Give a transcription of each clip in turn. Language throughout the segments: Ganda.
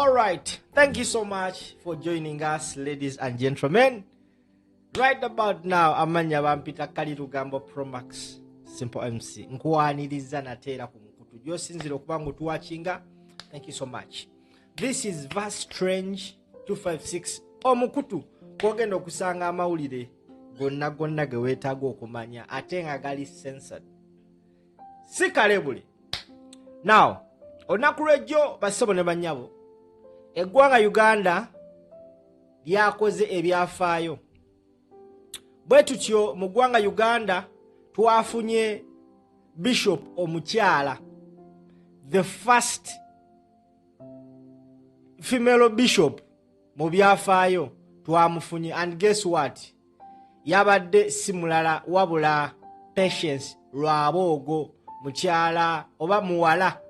All right, thank you so much for joining us, ladies and gentlemen. Right about now, amanya bampita Kali Lugambo Pro Max Simple MC. Nkuwaniriza natera ku mukutu. Gyosinzira okuba ngutuwachinga. Thank you so much. This is Verse Strange 256. Omukutu kwogenda okusanga amawulire gonna ge weetaaga okumanya ate nga gali censored. Si kalebule. Now, olunaku lw'ejjo bassebo ne bannyabo, eggwanga Uganda lyakoze ebyafaayo. Bwe tutyo mu ggwanga Uganda twafunye Bishop omukyala, the first female bishop mu byafaayo twamufunye, and guess what? Yabadde si mulala wabula Patience Lwaboogo, mukyala oba muwala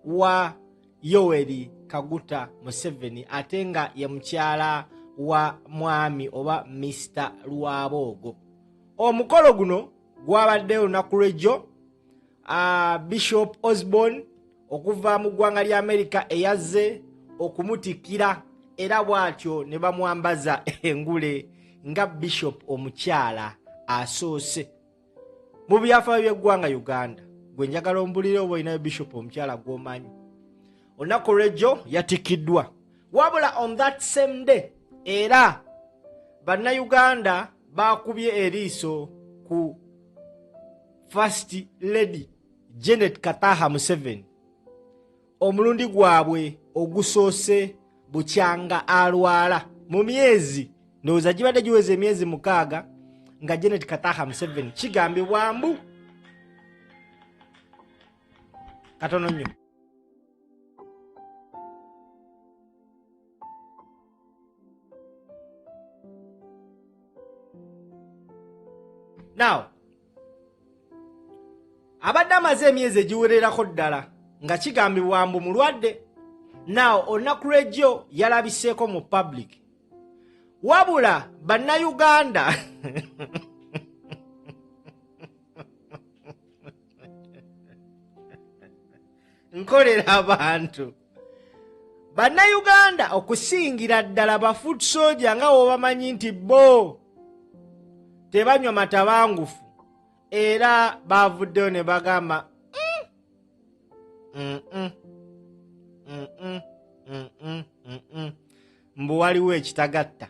wa Yoweri Kaguta Museveni, ate nga ye mukyala wa mwami oba Mr. Lwaboogo. Omukolo guno gwabadde olunaku lw'ejjo. Bishop Osborne okuva mu ggwanga lya America eyazze okumutikira, era bw'atyo ne bamwambaza engule nga Bishop omukyala asoose mu byafaayo by'eggwanga Uganda. Gwe njagala ombulire oba olinayo Bishop omukyala gw'omanyi. Olunaku lw'ejjo yatikiddwa, wabula on that same day era bannayuganda bakubye eriiso ku First Lady Janet Kataha Museveni omulundi gwabwe ogusoose bukyanga alwala mu myezi, ndowooza gibadde giweze emyezi 6 nga Janet Kataha Museveni kigambibwa mbu katono nnyo. Now, abadde amaze emyezi egiwererako ddala nga kigambibwa mbu mulwadde. Now, olunaku lw'ejjo yalabiseeko mu public, wabula bannayuganda nkolera abantu bannayuganda okusingira ddala ba foot soldier nga wobamanyi nti bo tebanywa matabangufu, era bavuddeyo ne bagamba mbu waliwo ekitagatta.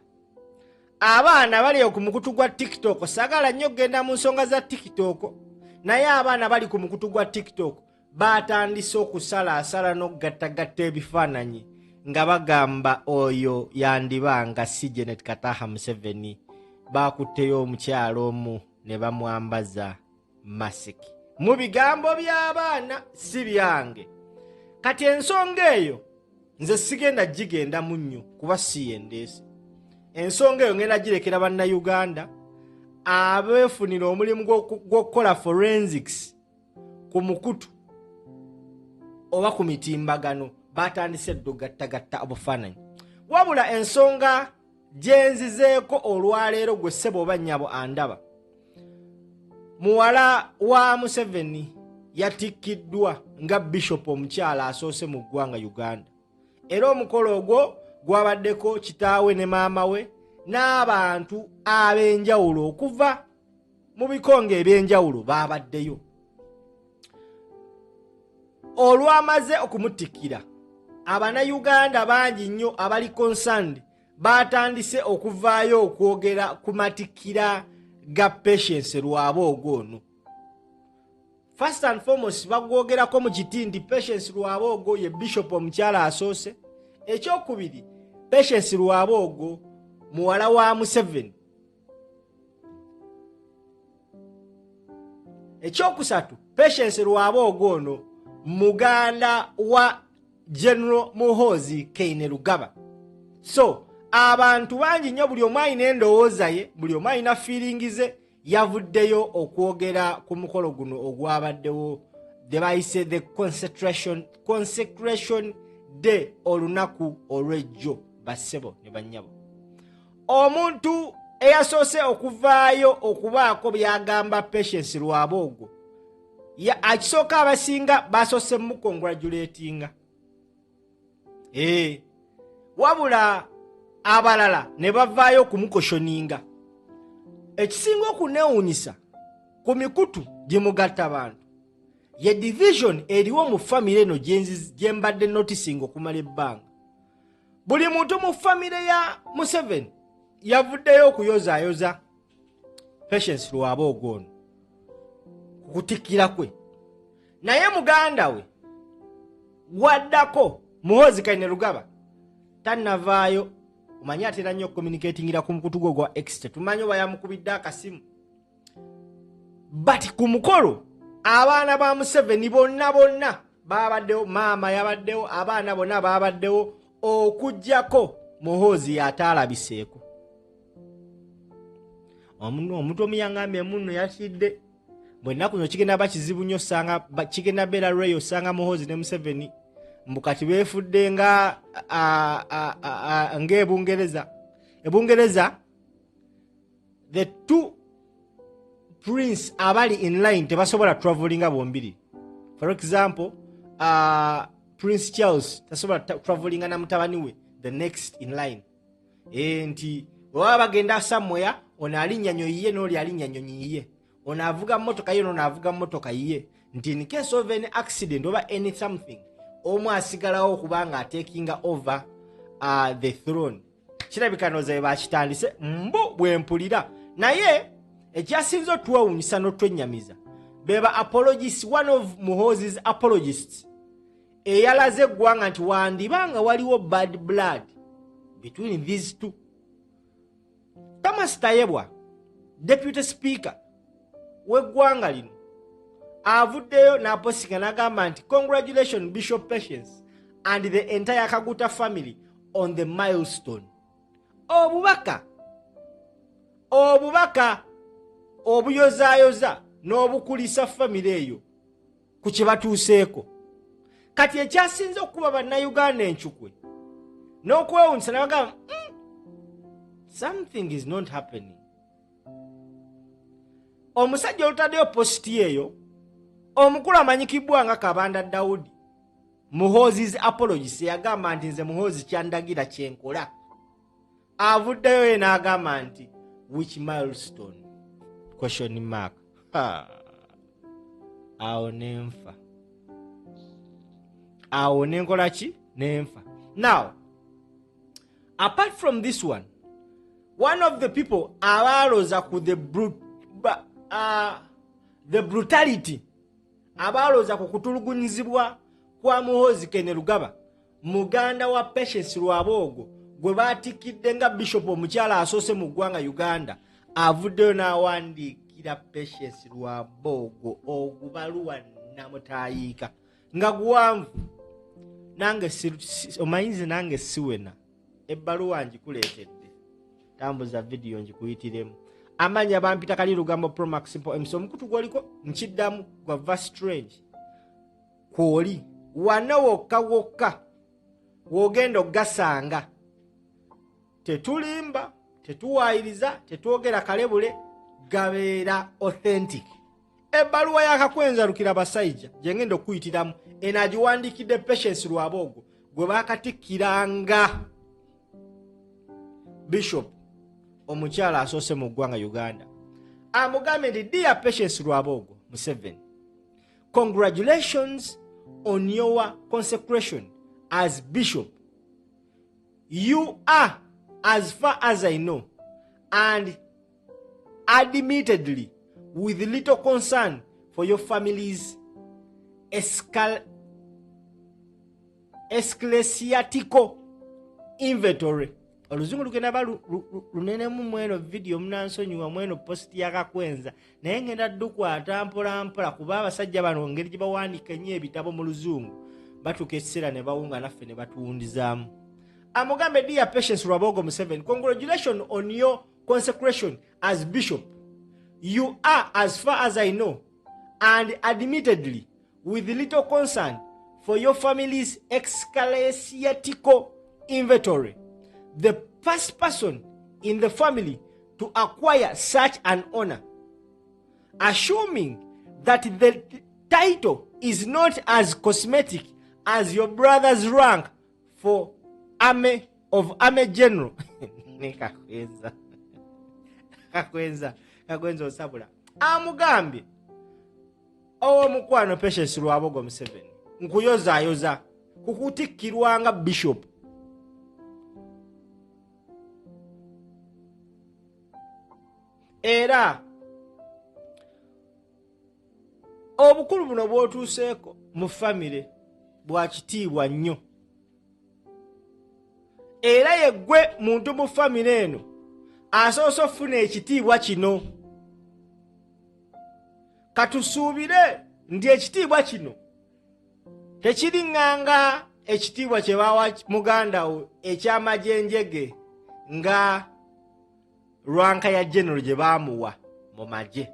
Abaana bali ku mukutu gwa TikTok, sagala nnyo genda mu nsonga za TikTok, naye abaana bali ku mukutu gwa TikTok batandise okusalaasala n'okugattagatta ebifaananyi nga bagamba oyo yandibanga si Janet Kataha Museveni. Bakutteyo omukyalo omu ne bamwambaza masiki. Mu bigambo by'abaana si byange. Kati ensonga eyo nze sigenda gigenda munnyo kuba si yendeese. Ensonga eyo ngenda girekera bannayuganda abeefunira omulimu gw'okukola forensics ku mukutu oba ku mitimbagano batandise ddogattagatta obufaananyi. Wabula ensonga gyenzizeeko olwaleero gwe ssebo oba nnyabo andaba, muwala wa Museveni yatikkiddwa nga Bishop omukyala asoose mu ggwanga Uganda, era omukolo ogwo gwabaddeko kitaawe ne maama we n'abantu ab'enjawulo okuva mu bikonge eby'enjawulo baabaddeyo. Olwamaze okumutikkira, Abanayuganda bangi nnyo abali concerned batandise okuvaayo okwogera ku matikkira ga Patience Lwaboogo ono. First and foremost bagwogerako mu kitindi Patience Lwaboogo ye Bishop omukyala asoose. Ekyokubiri, Patience Lwaboogo muwala wa Museveni. Ekyokusatu, Patience Lwaboogo ono muganda wa General Muhoozi Kainerugaba. So abantu bangi nnyo, buli omu alina endowooza ye, buli omu alina feeling ze, yavuddeyo okwogera ku mukolo guno ogwabaddewo the bayise the consecration day, olunaku olw'ejjo bassebo ne bannyabo. Omuntu eyasoose okuvaayo okubaako byagamba Patience Lwaboogo, akisooka abasinga basoose mu congratulatinga. wabula abalala ne bavaayo okumukoshoninga. Ekisinga okuneewuunyisa ku mikutu gye mugatta bantu ye division eriwo mu famire eno gye mbadde notisinga okumala ebbanga. Buli muntu mu famire ya Museveni yavuddeyo okuyozaayoza Patience Lwaboogo ono kukutikkira kwe, naye muganda we waddako Muhoozi Kainerugaba tannavaayo. Omanyi atera nnyo communicatingira ku mukutu gwe gwa X, tetumanyi oba yamukubidde akasimu. But ku mukolo abaana ba Museveni bonna babaddewo, maama yabaddewo, abaana bonna babaddewo okujjako Muhoozi yataalabiseeko. Omuntu omuyangambye munno yatidde bwennaku nyo kigenda bakizibu nnyo osanga kigenda beera lweyo osanga Muhoozi ne Museveni mbukati beefudde ng'Ebungereza. Ebungereza the two prince abali in line tebasobola travelinga bombiri. For example, Prince Charles tasobola travelinga na mutabani we the next in line. Nti baba bagenda somewhere ono alinya nnyo yiye n'oli alinya nnyo yiye, ono avuga mmotoka ye n'ono avuga mmotoka yiye, nti in case of an accident oba any something omu asigalawo okubanga atekinga over the throne. Kirabika nooza bakitandise mbu bwempulira. Naye ekyasinze otwewuunyisa n'otwennyamiza beba apologists, one of Muhoozi's apologists eyalaze eggwanga nti wandibanga waliwo bad blood between these two. Thomas Tayebwa, deputy speaker w'eggwanga lino, avuddeyo n'aposika n'agamba nti congratulations Bishop Patience and the entire Kaguta family on the milestone. Obubaka obuyozaayoza n'obukulisa family eyo ku kye batuuseeko. Kati ekyasinze okuba bannayuganda enkyukwe n'okwewuunyisa n'abagamba something is not happening. Omusajja olutaddeyo positi eyo omukulu amanyikibwa nga Kabanda Daudi, Muhoozi's apologies, yagamba nti nze Muhoozi kyandagira kyenkola. Avuddeyo ye n'agamba nti which milestone? Question mark. Awo nenfa. Awo nenkola ki? Nenfa. Now, apart from this one of the people abaloza ku the brutality abaloza ku kutulugunyizibwa kwa Muhoozi Kainerugaba, muganda wa Patience Lwaboogo gwe batikidde nga bishop omukyala asoose mu ggwanga Uganda, avuddeyo n'awandiikira Patience Lwaboogo ogubaluwa namutayiika nga guwanvu. Nange omayinzi nange siwena ebbaluwa ngikuleetedde, tambuza video ngikuyitiremu. Amanya bampita Kali Lugambo Promax Simple MC omukutu gwoliko nkiddamu gwa verse strange kwoli wana wokka wogenda ogasanga. Tetulimba, tetuwaayiriza, tetwogera kalebule, gabeera authentic. Ebbaluwa yakakwenza lukira basajja gye ngenda okuyitiramu enagiwandiikidde Patience Lwaboogo gwe baakatikkiranga Bishop omukyala asoose mu ggwanga Uganda. Amugambe nti dear Patience Lwaboogo Museveni, congratulations on your consecration as Bishop. You are, as far as I know, and admittedly with little concern for your family's ecclesiastical inventory. Oluzungu lugenda lunenemu mweno video munansonyiwa mweno posti yakakwenza naye ngenda ddukwata mpola kuba abasajja bano ngeri gye bawandiika nnyo ebitabo mu luzungu batuuka ekiseera ne bawunga naffe ne batuwundizaamu. Amugambe dear Patience Lwaboogo Museveni, congratulations on your consecration as Bishop. You are, as far as I know, and admittedly with little concern for your family's ecclesiastical inventory, the first person in the family to acquire such an honor, assuming that the title is not as cosmetic as your brother's rank for Ame of Army General kakwenza osabula amugambye omukwano Patience Lwabogo Museveni nkuyozaayoza kukutikkirwanga bishop era obukulu buno bw'otuuseeko mu famire bwa kitiibwa nnyo era yeggwe muntu mu famire eno asoose okufuna ekitiibwa kino katusuubire nti ekitiibwa kino tekiriŋŋanga ekitiibwa kye bawa muganda wo ekyamajenjege nga lwanka ya general gye baamuwa mu magye.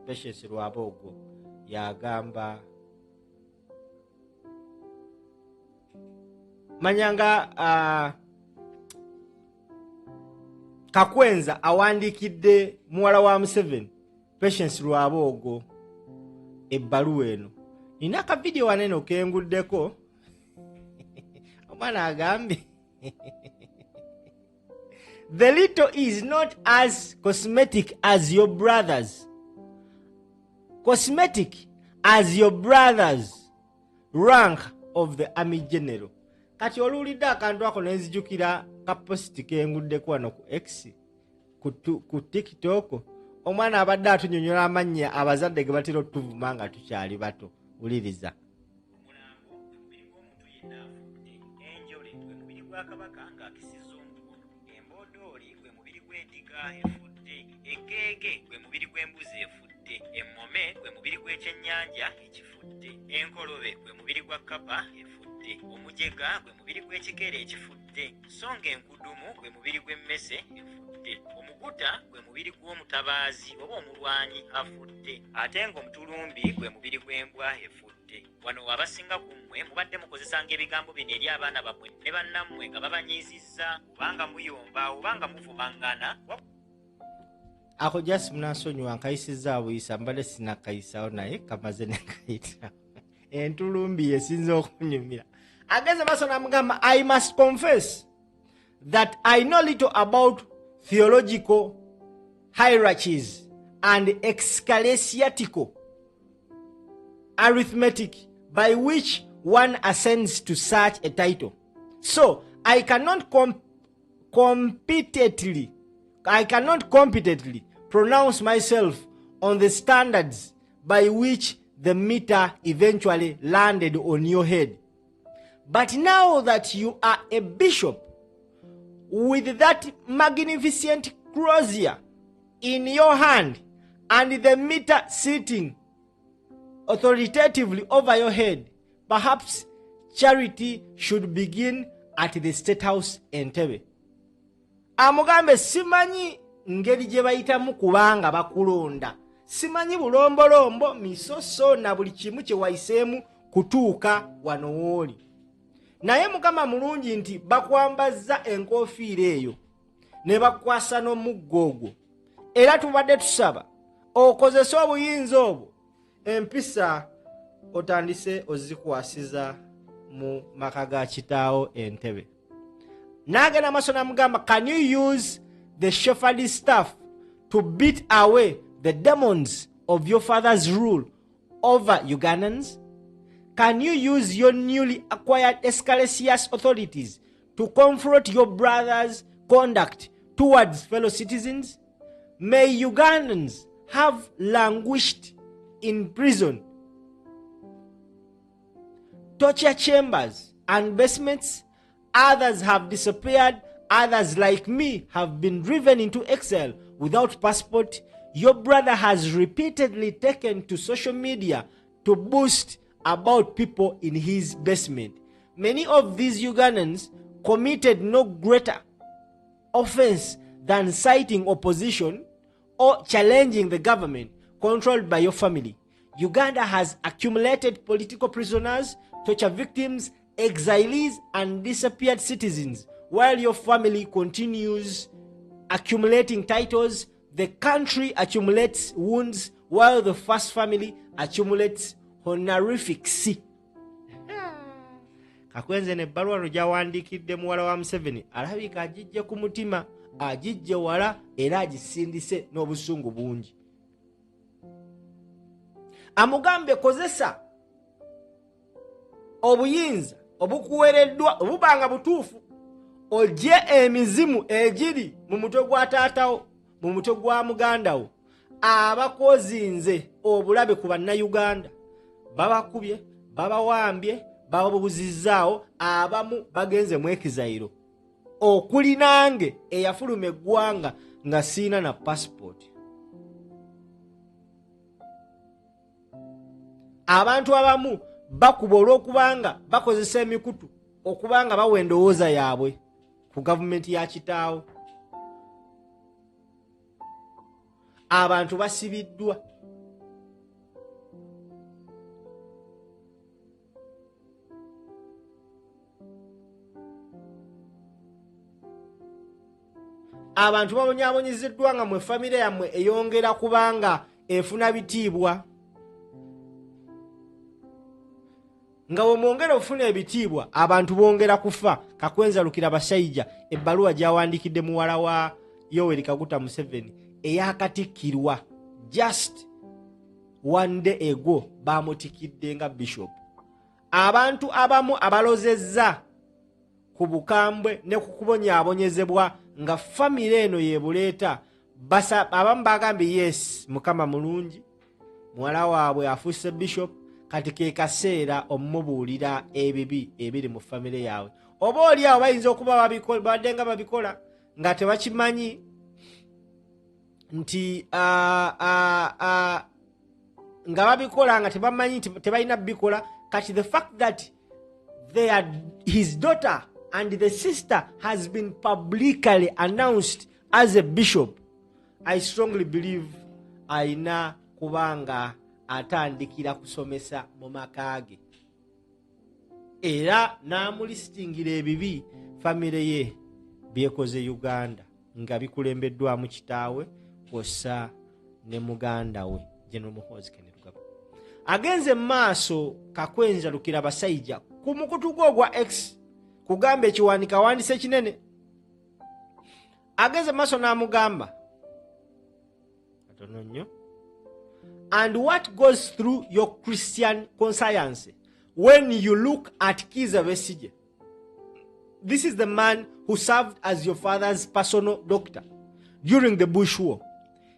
Patience Lwabogo yagamba manyanga Kakwenza awandiikidde muwala wa Museveni Patience Lwabogo ebbaluwa eno. Nina akavidiyo waneno kenguddeko omwana agambye the little is not as cosmetic as your brothers. Cosmetic as your brothers rank of the Army General. Kati oluwulidde akantu ako nenzijukira kapositi kenguddeko wano ku X ku TikTok. Omwana abadde atunyonyola amannya abazadde ge batera otuvuma nga tukyali bato. Wuliriza. Enjole gwe mubiri gwa kabaka ng'akisizza omutugo, embodooli gwe mubiri gw'endiga efudde, ekeege gwe mubiri gw'embuzi efudde, emmome gwe mubiri gw'ekyennyanja ekifudde, enkolobe gwe mubiri gwa kkapa efudde, omujega gwe mubiri gw'ekikere ekifudde, so ng'enkudumu gwe mubiri gw'emmese efudde, omuguta gwe mubiri gw'omutabaazi oba omulwanyi afudde, ate ng'omutulumbi gwe mubiri gw'embwa efudde. Wano abasinga ku mmwe mubadde mukozesanga ebigambo bino eri abaana bammwe ne bannammwe nga babanyiizizza obanga muyomba obanga muvumangana. Ako just munasonyiwa nkayisizza abuyisa mbadde sinakayisawo naye kamaze nekayita entulumbi yesinza okunyumira. Ageze maaso n'amugamba I must confess that I know little about theological hierarchies and ecclesiastical arithmetic by which one ascends to such a title. So I cannot competently pronounce myself on the standards by which the meter eventually landed on your head. But now that you are a bishop with that magnificent crozier in your hand and the meter sitting authoritatively over your head, perhaps charity should begin at the State House Entebbe. Amugambe simanyi ngeri gye bayitamu kubanga bakulonda. Simanyi bulombolombo misoso na buli kimu kye wayiseemu kutuuka wano wooli. Naye Mukama mulungi nti bakwambazza enkoofiira eyo ne bakwasa n'omuggo ogwo. Era tubadde tusaba okozese obuyinza obwo empisa otandise ozikwasiza mu maka ga kitaawo Entebbe. N'agenda maaso n'amugamba, can you use the shepherd's staff to beat away the demons of your father's rule over Ugandans? Can you use your newly acquired ecclesiastic authorities to confront your brother's conduct towards fellow citizens? May Ugandans have languished in prison, torture chambers and basements. Others have disappeared. Others, like me, have been driven into exile without passport. Your brother has repeatedly taken to social media to boast about people in his basement. Many of these Ugandans committed no greater offense than citing opposition or challenging the government controlled by your family. Uganda has accumulated political prisoners, torture victims, exilees, and disappeared citizens. While your family continues accumulating titles, the country accumulates wounds, while the first family accumulates honorifics. Kakwenze ne bbaluwa no gyawandikidde muwala wa Museveni alabika agijje ku mutima, agijje wala era agisindise n'obusungu bungi. Amugambe kozesa obuyinza obukuwereddwa obubanga butuufu, ogye emizimu egiri mu mutwe gwa taatawo, mu mutwe gwa mugandawo, abakozinze obulabe ku bannayuganda. Babakubye, babawambye, bababuzizaawo, abamu bagenze mu ekizayiro, okuli nange eyafuluma eggwanga nga siina na passport. Abantu abamu bakuba olw'okubanga bakozesa emikutu okubanga bawa endowooza yaabwe ku gavumenti ya kitaawo. Abantu basibiddwa. Abantu babonyaabonyezeddwa nga mwe famire yammwe eyongera kubanga efuna bitiibwa. Nga bwe mwongera okufuna ebitiibwa, abantu bongera kufa. Kakwenza Lukira Bashaija ebbaluwa gyawandikidde muwala wa Yoweri Kaguta Museveni eyakatikkirwa just one day ago, bamutikidde nga bishop. Abantu abamu abalozezza ku bukambwe ne ku kubonyaabonyezebwa nga famire eno yebuleeta, abamu bagambye yes, Mukama mulungi, muwala waabwe afuuse bishop, kati ke kaseera omumubuulira ebibi ebiri mu famire yaabwe. Oba oli awo bayinza okuba badde nga babikola nga tebakimanyi nti nga babikola nga tebamanyi tebalina bikola. Kati the fact that his daughter and the sister has been publicly announced as a bishop, I strongly believe aina kubanga atandikira kusomesa mu makage era namulistingira ebibi famire ye byekoze Uganda nga bikulembeddwamu kitaawe kosa ne muganda we General Muhoozi Kainerugaba. Agenze maaso Kakwenza Lukira Bashaija ku mukutu gwa X kugamba ekiwanika wandise kinene. Agenze maaso n'amugamba atono nnyo, and what goes through your Christian conscience when you look at Kizza Besigye? This is the man who served as your father's personal doctor during the Bush War.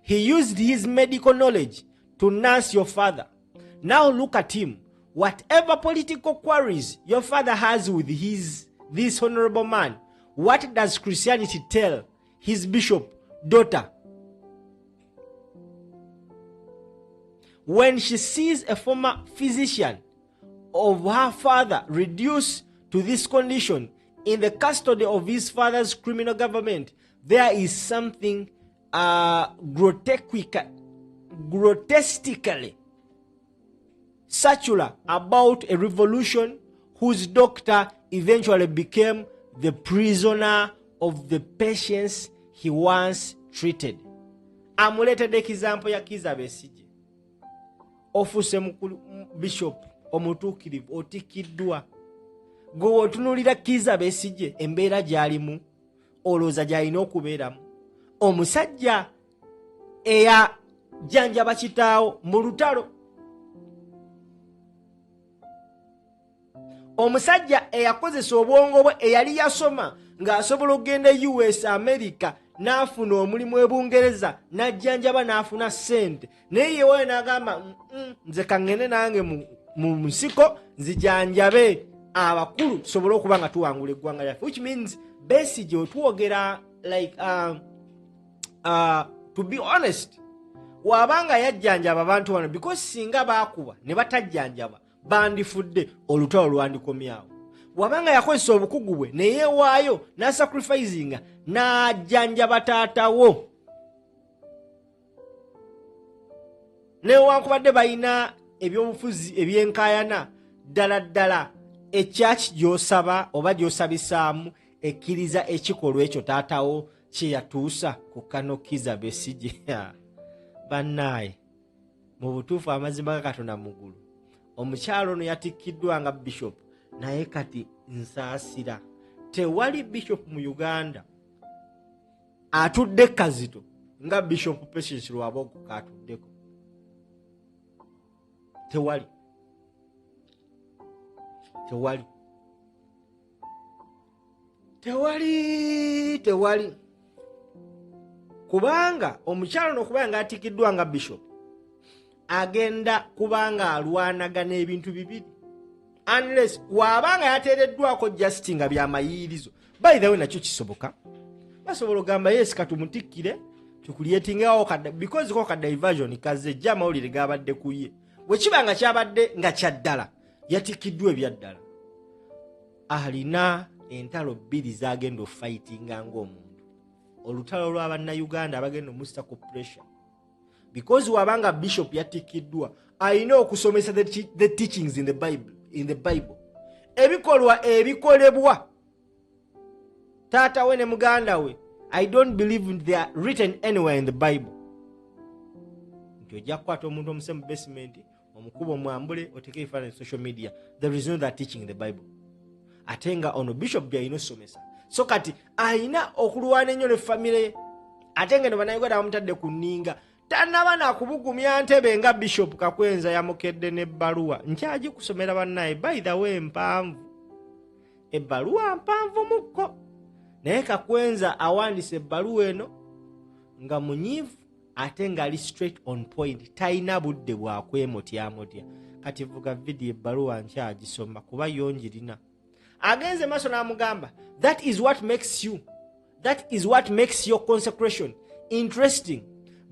He used his medical knowledge to nurse your father. Now look at him. Whatever political quarrels your father has with this honorable man, what does Christianity tell his bishop daughter? When she sees a former physician of her father reduced to this condition in the custody of his father's criminal government, there is something grotesquely secular about a revolution whose doctor eventually became the prisoner of the patients he once treated. Amuletedde example ya Kizza Besigye. Ofuse mukulu bishop omutuukirivu otikiddwa. Gwe otunulira Kizza Besigye embeera gy'alimu olowooza gy'alina okubeeramu. Omusajja eyajjanjaba kitaawo mu lutalo. Omusajja eyakozesa obwongo bwe eyali yasoma ng'asobola okugenda US America n'afuna omulimu e Bungereza n'ajjanjaba n'afuna ssente. Naye yeewayo n'agamba nze kaŋŋende nange mu nsiko nzijanjabe abakulu tusobole okuba nga tuwangula eggwanga lyaffe. Which means Besigye otwogera like to be honest, wabanga yajjanjaba abantu bano because singa baakuba ne batajjanjaba bandifudde olutalo lwandikomyawo. Wabanga yakozesa obukugu bwe ne yeewaayo n'asacrificinga n'ajjanjaba taatawo. Newankubadde balina ebyobufuzi ebyenkaayana ddala ekyaki gy'osaba oba gy'osabisaamu ekkiriza ekikolwa ekyo taatawo kye yatuusa ku Kano Kizza Besigye. Bannaaye mu butuufu amazima ga Katonda muggulu, omukyalo ono yatikkiddwa nga bishop, naye kati nsaasira. Tewali bishop mu Uganda atudde Kazito nga Bishop Patience Lwabogo katuddeko. Tewali. Kubanga omukyalo n'okubanga atikiddwa nga bishop agenda kubanga alwanagana ebintu bibiri, unless wabanga yateereddwako just nga byamayirizo. By the way, nakyo kisoboka, basobola ogamba yes katumutikkire tukulietingawo because ko ka diversion kaze jama olire gabadde kuye bwe kibanga kyabadde nga kyaddala yatikiddwa ebyaddala, alina entalo bbiri zagenda fightinga ng'omuntu. Olutalo lw'Abannayuganda abagenda omusitako pressure because wabanga bishop yatikiddwa alina okusomesa the teachings in the Bible. Ebikolwa ebikolebwa taata we ne muganda we, I don't believe they are written anywhere in the Bible. Nti ojja kukwata omuntu omuse mu basement omukuba omwambule oteke ebifaananyi social media. There is no that teaching in the Bible. Ate nga ono bishop byalina osomesa. So kati alina okulwana ennyo ne famire ye. Ate nga ne bannayuganda bamutadde ku nninga. Tannaba nakubugumya ntebe nga Bishop Kakwenza yamukedde n'ebbaluwa. Nkyagikusomera bannaye, by the way mpanvu. Ebbaluwa mpanvu mukko. Naye Kakwenza awandise ebbaluwa eno nga munyiivu ate nga ali straight on point. Talina budde bwa kwemotyamotya. Kati vuga video ebbaluwa nkyagisoma kuba yongirina. Agenze maaso n'amugamba, that is what makes your consecration interesting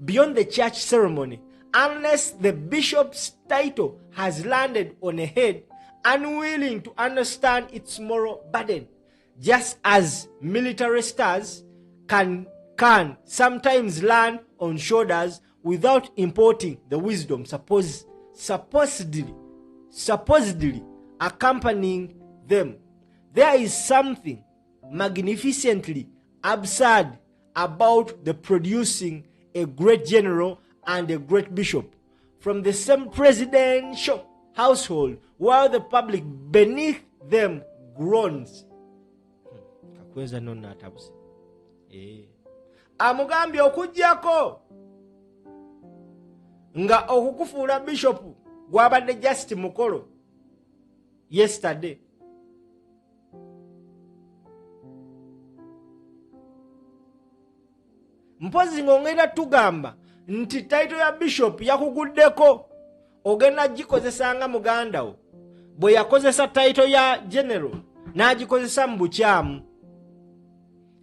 beyond the church ceremony. Unless the bishop's title has landed on a head, unwilling to understand its moral burden, just as military stars can sometimes land on shoulders without importing the wisdom supposedly accompanying them. There is something magnificently absurd about the producing a great general and a great bishop from the same presidential household, while the public beneath them groans. Kakwenza nonna atabuse. Amugambye okujjako nga okukufuula bishop gwabadde just mukolo yesterday. Mpozi ngongera tugamba nti title ya bishop yakuguddeko ogenda gikozesa nga muganda wo bwe yakozesa title ya general n'agikozesa mu bukyamu.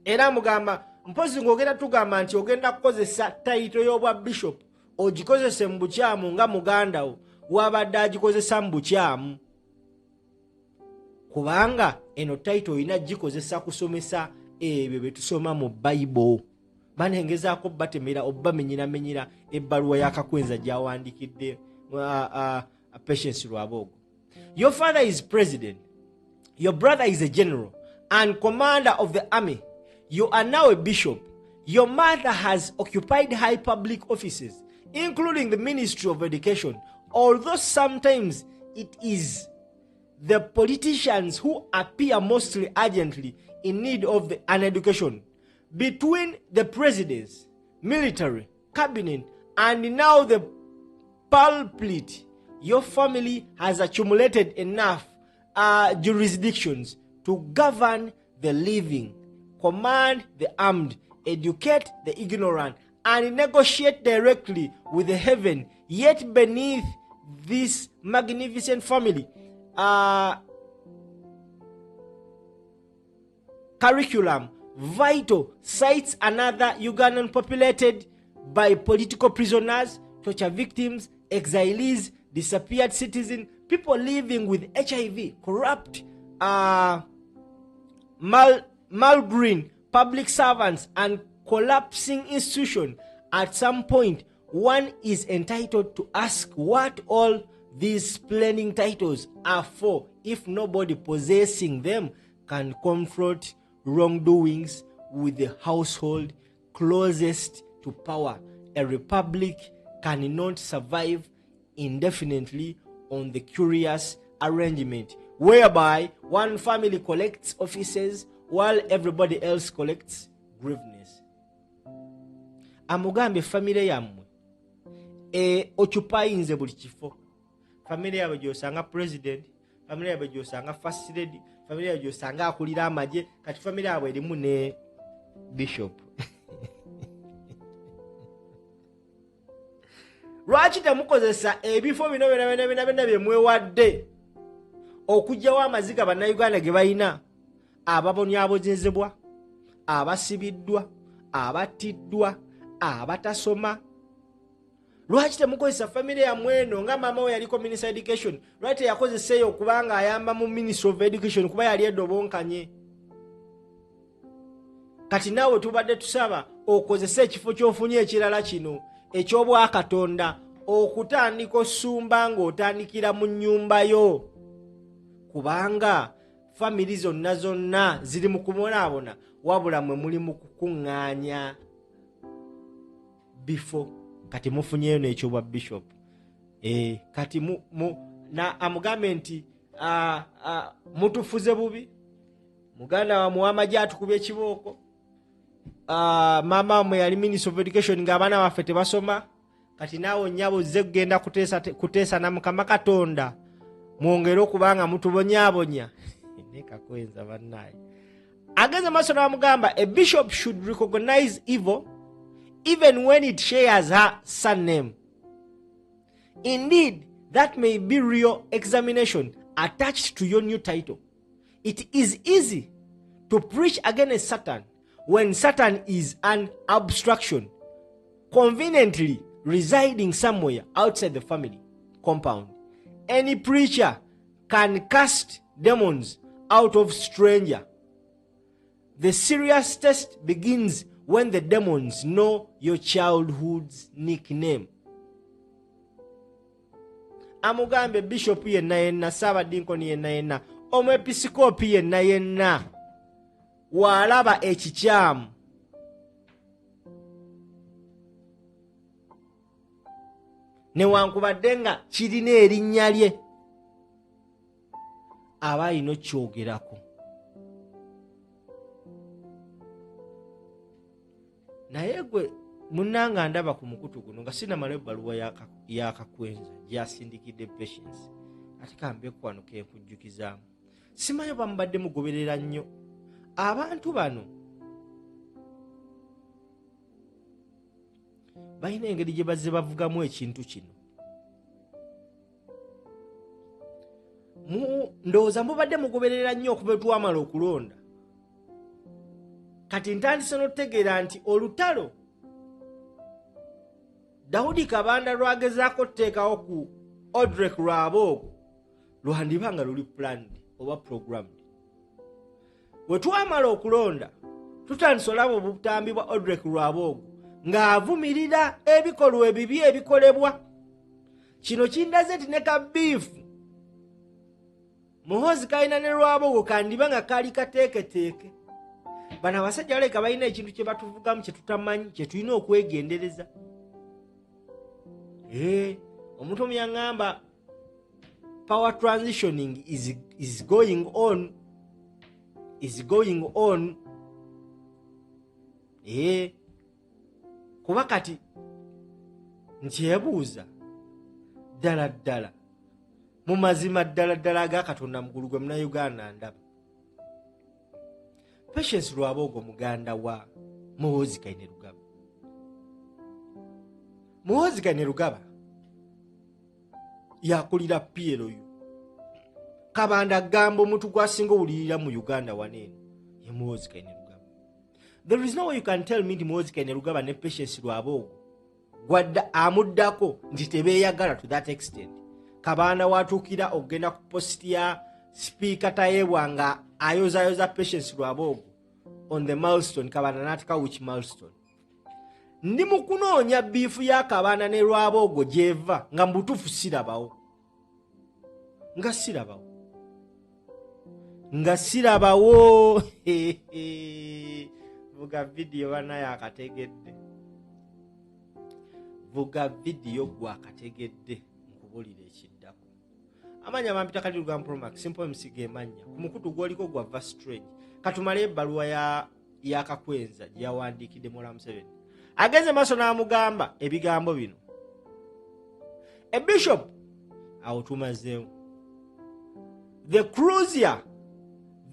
Era mugamba mpozi ngongera tugamba nti ogenda kukozesa title y'obwa bishop ogikozese mu bukyamu nga muganda wo wabadde agikozesa mu bukyamu, kubanga eno title ina gikozesa kusomesa ebyo bye tusoma mu Bible. Banengezaako batemera obamenyira ebbaluwa ya Kakwenza gyawandikidde Patience Lwabogo. Your father is president, your brother is a general and commander of the army. You are now a bishop. Your mother has occupied high public offices, including the Ministry of Education, although sometimes it is the politicians who appear mostly urgently in need of an education. Between the presidents, military, cabinet, and now the pulpit, your family has accumulated enough jurisdictions to govern the living, command the armed, educate the ignorant, and negotiate directly with the heaven. Yet beneath this magnificent family curriculum, vital sites another Ugandan populated by political prisoners, torture victims, exilees, disappeared citizens, people living with HIV, corrupt, malgreen public servants, and collapsing institutions. At some point, one is entitled to ask what all these splendid titles are for if nobody possessing them can confront wrongdoings with the household closest to power. A republic cannot survive indefinitely on the curious arrangement whereby one family collects offices while everybody else collects grievances. Amugambye family yammwe occupyinze buli kifo. Family yawe gyosanga president, family yawe gyosanga first lady, family yawe gyosanga akulira amagye, kati family yawe erimu ne bishop. Lwaki temukozesa ebifo bino byonna bye mwewadde okugyawo amaziga bannayuganda ge balina, ababonyaabonyezebwa, abasibiddwa, abattiddwa, abatasoma? Lwaki temukozesa family yammwe eno nga maama we yaliko minister education, lwaki teyakozeseeyo okubanga ayamba mu ministry of education kuba yali edda obonkanye? Kati naawe tubadde tusaba okozese ekifo ky'ofunye ekirala kino eky'obwakatonda okutandika osumba ng'otandikira mu nnyumba yo, kubanga family zonna ziri mu kubonaabona wabula mwe muli mu kukuŋŋaanya bifo. Kati mufunyeyo n'ekyobwa bishop. Kati amugambe nti mutufuze bubi, muganda wa muwamagye atukubye ekibooko, maama mwe yali minister of education ng'abaana baffe tebasoma. Kati naawe nnyabo ozze kugenda kuteesa na Mukama Katonda mwongere okubanga mutubonyaabonya. Nekakwenza bannaye. Agenze maaso n'amugamba, a bishop should recognize evil even when it shares her surname. Indeed, that may be real examination attached to your new title. It is easy to preach against Satan when Satan is an abstraction, conveniently residing somewhere outside the family compound. Any preacher can cast demons out of stranger. The serious test begins when the demons know your childhood's nickname. Amugambe bishop yenna, Sabadinkoni yenna, omwepisikoopi yenna, walaba ekikyamu newankubadde nga kirina erinnya lye, aba alina okyogerako. Naye gwe munnanga ndaba ku mukutu guno nga sinamala ebbaluwa yakakwenza gyasindikidde Patience, ate kambe kwano kenkujjukizaamu. Simanyi bamubadde mugoberera nnyo abantu bano. Balina engeri gye bazze bavugamu ekintu kino. Ndowooza mubadde mugoberera nnyo okuva twamala okulonda. Kati ntandise n'otegeera nti olutalo Daudi Kabanda lwagezaako tteekawo ku Odrek Lwaboogo lwandibanga luli planned oba programmed. Bwe twamala okulonda tutandise olaba obutambi bwa Odrek Lwaboogo ng'avumirira ebikolwa ebibi ebikolebwa. Kino kindaze nti ne kabiifu Muhoozi kalina ne Lwaboogo kandiba nga kali kateeketeeke. Bano abasajja baleka balina ekintu kye batuvugamu kye tutamanyi kye tulina okwegendereza. Omuntu omuyangamba power transitioning is going on. Kuba kati nkyebuuza ddala mu mazima ddala aga Katonda mugulu gwe Munnayuganda ndaba. Patience Lwaboogo muganda wa Muhoozi Kainerugaba. Muhoozi Kainerugaba yakulira PLU. Kabanda gamba omuntu gwasinga owulirira mu Uganda waneeno ye Muhoozi Kainerugaba. There is no way you can tell me nti Muhoozi Kainerugaba ne Patience Lwaboogo gwadda amuddako nti tebeeyagala to that extent. Kabanda watuukira okugenda ku post ya speaker Tayeebwa nga ayozayoza Patience Lwaboogo on the milestone. Kabanda n'atika which milestone? Ndi mu kunoonya biifu ya Kabanda ne Lwaboogo gyeva nga mbutuufu sirabawo. Nga sirabawo. Vuga video banaye akategedde. Vuga video gwakategedde nkubulira ekiddako. amanya Amapya kati lugambo Promax simple msige manya ku mukutu gwoliko gwa Vastrage katumale ebbaluwa ya Kakwenza gye yawandiikidde Mola Museveni agenze maaso n'amugamba ebigambo bino a bishop awo tumazeewo the cruiser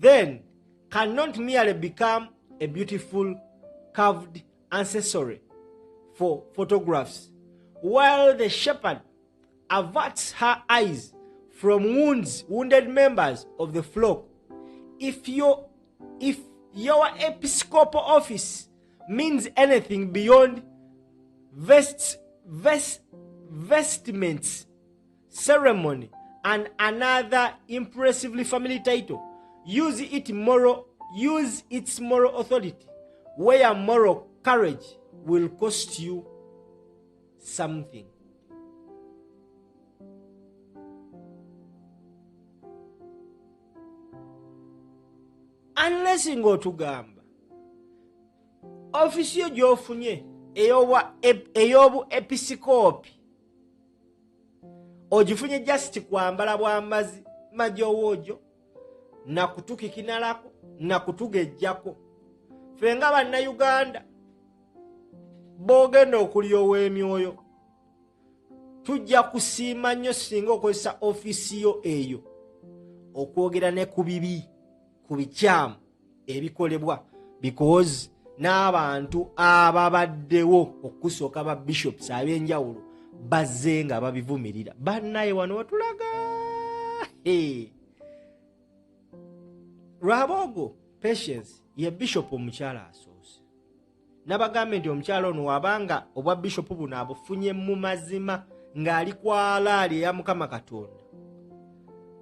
then cannot merely become a beautiful carved accessory for photographs while the shepherd averts her eyes from wounded members of the flock. If your episcopal office means anything beyond vestments, ceremony, and another impressively family title, use its moral authority, where moral courage will cost you something. Unless ng'otugamba ofisi yo gy'ofunye ey'obu episikoopi ogifunye just kwambala bwambazi majowoojo nakutukikinalako nakutugejjako ffe nga bannayuganda boogenda okulyowa emyoyo tujja kusiima nnyo singa okozesa ofisi yo eyo okwogera ne ku bibi ku bikyamu ebikolebwa because n'abantu ababaddewo okusooka ba bishops ab'enjawulo bazze nga babivumirira bannaye wano watulaga Lwabogo Patience ye bishop omukyala asoose nabagambe nti omukyala ono wabanga obwa bishop buno abufunye mu mazima ng'ali kwalaali eya Mukama Katonda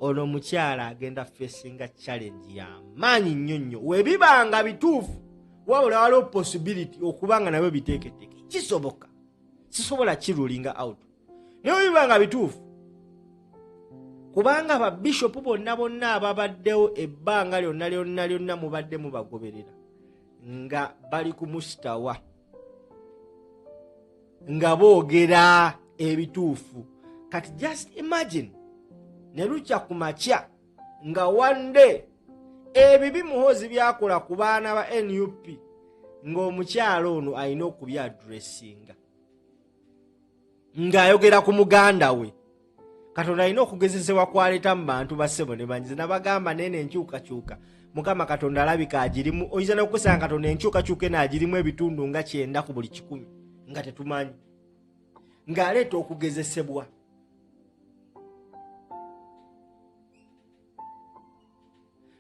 ono omukyala agenda facinga challenge y'amaanyi nnyo nnyo webibanga bituufu wabula waliwo possibility okubanga nabyo biteeketeeke kisoboka sisobola kirulinga out naye webibanga bituufu kubanga babishopu bonna ababaddewo ebbanga lyonna mubadde mubagoberera nga bali ku mustawa nga boogera ebituufu kati just imagine ne lukya ku makya nga one day ebibi muhozi byakola ku baana ba NUP ng'omukyalo ono alina okubyadressinga ng'ayogera ku muganda we Katonda alina okugezesebwa kwaleeta mu bantu bassebo ne banyize nabagamba nene enkyukakyuka Mukama Katonda alabika agirimu oyinza n'okusanga Katonda enkyukakyuka n'agirimu ebitundu nga 9 ku buli 100 nga tetumanyi ng'aleeta okugezesebwa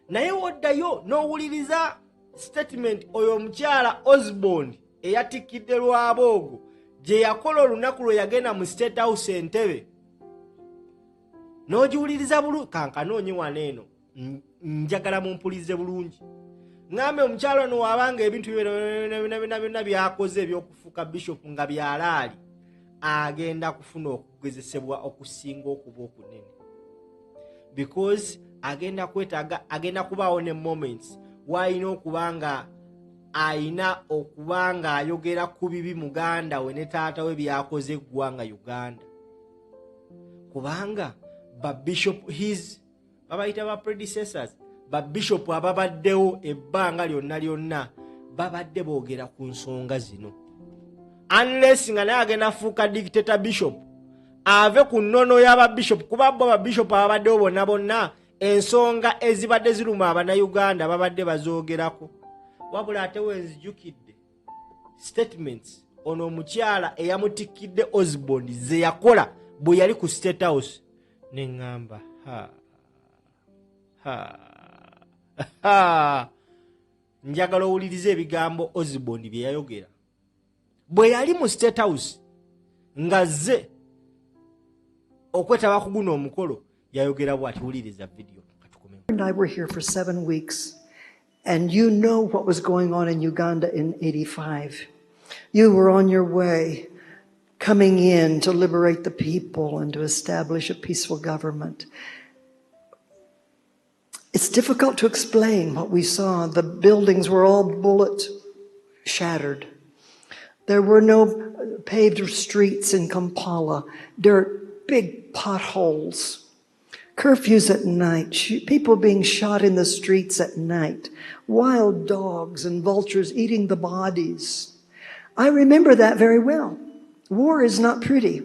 naye woddayo n'owuliriza statement oyo omukyala Osborne eyatikkidde Lwabogo gye yakola olunaku lwe yagenda mu State House Entebbe n'ogiwuliriza bulungi kankanoonye wano eno njagala mumpulize bulungi ngambe omukyala ono wabanga ebintu byonna byakoze ebyokufuuka bishop nga byalaali agenda kufuna okugezesebwa okusinga okuba okunene because agenda kwetaaga agenda kubaawo ne moments wayina okubanga ayina okubanga ayogera ku bibi muganda we ne taata we byakoze eggwanga Uganda kubanga ba bishop his babayita ba predecessors ba bishop ababaddewo ebbanga lyonna babadde boogera ku nsonga zino unless nga naye agenda fuuka dictator bishop ave ku nnono y'aba bishop kuba bo ba bishop ababaddewo bonna ensonga ezibadde ziruma abannayuganda babadde bazoogerako wabula ate wenzijukidde statements ono omukyala eyamutikkidde Osborne ze yakola bwe yali ku State House neŋŋamba njagala owuliriza ebigambo Osborne bye yayogera bwe yali mu State House nga zze okwetaba ku guno omukolo yayogera bw'ati wuliriza video katukomeo. And I were here for 7 weeks, and you know what was going on in Uganda in 85. You were on your way, coming in to liberate the people and to establish a peaceful government. It's difficult to explain what we saw. The buildings were all bullet shattered. There were no paved streets in Kampala, dirt, big potholes. curfews at night, people being shot in the streets at night, wild dogs and vultures eating the bodies. I remember that very well. War is not pretty.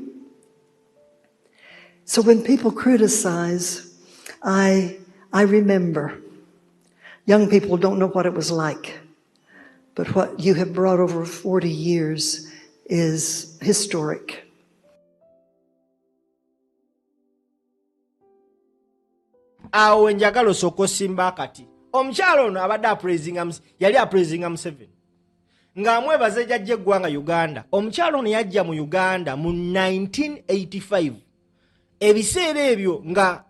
So when people criticize, I remember. Young people don't know what it was like, but what you have brought over 40 years is historic. Awo njagala osooka osimba akati. Omukyalo ono abadde yali apraising Museveni. Ng'amwebaza jjajja eggwanga Uganda. Omukyalo ono yajja mu Uganda mu 1985. Ebiseera ebyo nga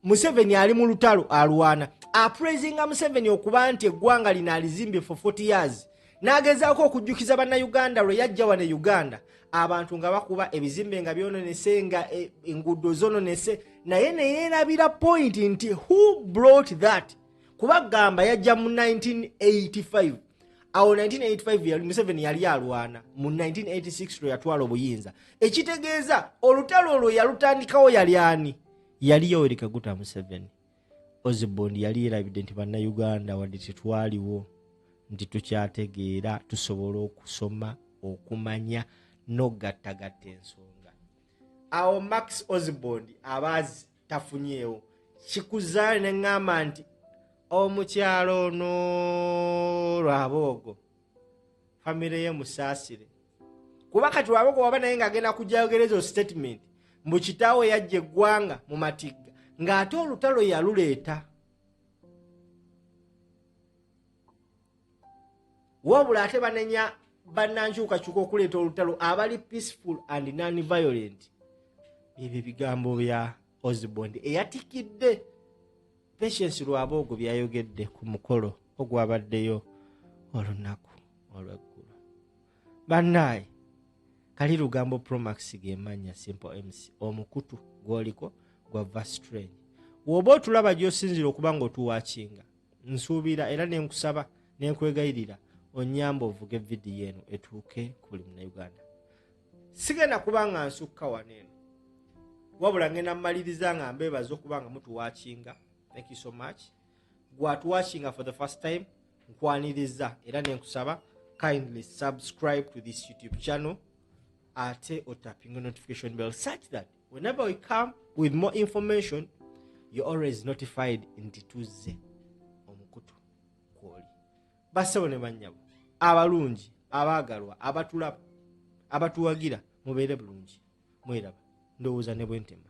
Museveni ali mu lutalo alwana. Apraising Museveni okuba nti eggwanga lino alizimbye for 40 years. N'agezaako okujjukiza bannayuganda lwe yajja wano e Uganda. Abantu nga bakuba ebizimbe nga byononese nga enguudo zononese. Naye ne yeerabira point nti who brought that? Kuba gamba yajja mu 1985. Awo 1985 Museveni yali alwana. Mu 1986 lwe yatwala obuyinza. Ekitegeeza olutalo olwo yalutandikawo yali ani? Yali Yoweri Kaguta Museveni. Osborn yali yerabidde nti bannayuganda wadde tetwaliwo nti tukyategeera tusobola okusoma okumanya n'ogattagatta ensonga. Awo Max Osborn abaazi tafunyeewo kikuzaale ne ŋŋamba nti omukyalo ono Lwaboogo famire ye musaasire. Kuba kati Lwaboogo waba naye ng'agenda kujayogereza statement mbu kitaawe yajja eggwanga mu matigga ng'ate olutalo yaluleeta. Wabula ate banenya bannankyukakyuka okuleeta olutalo abali peaceful and non-violent. Ebyo ebigambo bya Osborn eyatikidde Patience Lwaboogo byayogedde ku mukolo ogwabaddeyo olunaku olw'eggulu. Bannaaye kali lugambo Promax gemanya Simple MC omukutu gwoliko gwa Vastrange. Woba otulaba gy'osinzira okuba ng'otuwaakinga nsuubira era ne nkusaba ne nkwegayirira onnyamba ovuge vidiyo eno etuuke ku buli Munnayuganda. Sigenda kuba nga nsukka wano eno wabula ngenda mmaliriza nga mbeebaza okuba nga mutuwaakinga. Thank you so much. Gwatuwaakinga for the first time nkwaniriza era ne nkusaba kindly subscribe to this YouTube channel ate otapping the notification bell such that whenever we come with more information you're always notified nti tuzze omukutu kwoli. Bassebo ne bannyabo abalungi abaagalwa abatulaba abatuwagira mubeere bulungi mweraba ndowooza ne bwentema.